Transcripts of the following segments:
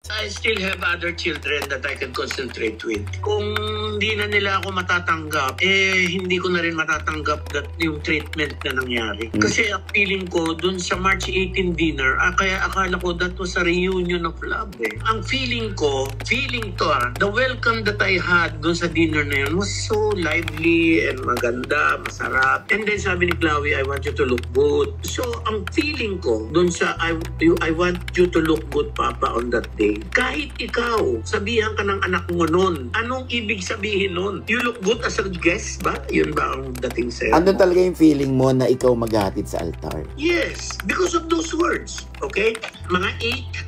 I still have other children that I can concentrate with. Kung hindi na nila ako matatanggap, hindi ko na rin matatanggap that yung treatment na nangyari. Kasi ang feeling ko, dun sa March 18 dinner, kaya akala ko that was a reunion of love eh. Ang feeling ko, the welcome that I had dun sa dinner na yun was so lively and maganda, masarap. And then sabi ni Chloe, I want you to look good. So, ang feeling ko, dun sa I want you to look good, Papa, on that day. Kahit ikaw, sabihan ka ng anak mo nun, anong ibig sabihin nun? You look good as a guest ba? Yun ba ang dating sa'yo? Ano talaga yung feeling mo na ikaw maghatid sa altar? Yes, because of those words. Okay? Mga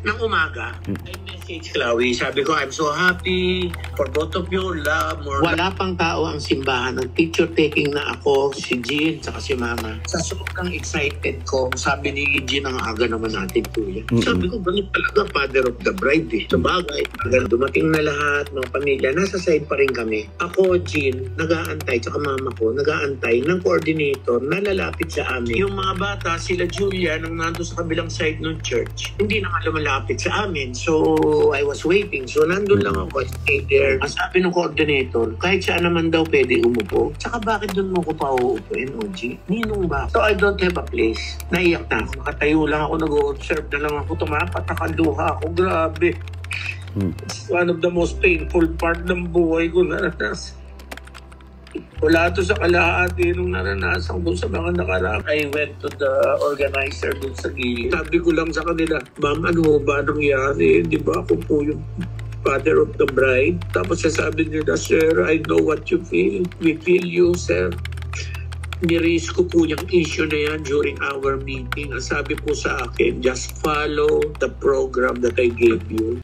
8 ng umaga, I message Chloe. Sabi ko, I'm so happy for both of you. Love more. Wala pang tao ang simbahan. Nag-picture taking na ako, si Jean, saka si Mama. Sa sobrang excited ko, sabi ni Jean, ang aga naman natin kuya. Sabi ko, ganun talaga, father of the bride eh. Sabagay, dumating na lahat, mga pamilya, nasa side pa rin kami. Ako, Jean, nag-aantay, saka mama ko, nag-aantay ng coordinator na lalapit sa amin. Yung mga bata, sila Julia, nung nandun sa kabilang side ng church, hindi na nga lumalapit sa amin. So, I was waiting. So, nandun lang ako, stay there. Ang sabi ng coordinator, kahit saan naman daw pwede umupo. Saka bakit dun mo ko pa uupuin, OG? Ninong ba? So, I don't have a place. Naiyak na ako. Nakatayo lang ako, nag-observe na lang ako, tumapat, nakaluha ako. Grabe. It's one of the most painful part ng buhay ko na naranasan. Wala to sa kalahati nung naranasan ko sa mga nakaraan. I went to the organizer dun sa gilid. Sabi ko lang sa kanila, ma'am, ano ba nangyari? Di ba ako po yung father of the bride? Tapos sasabi nila, sir, I know what you feel. We feel you, sir. Ni-raise ko po yung issue na yan during our meeting. Ang sabi po sa akin, just follow the program that I gave you.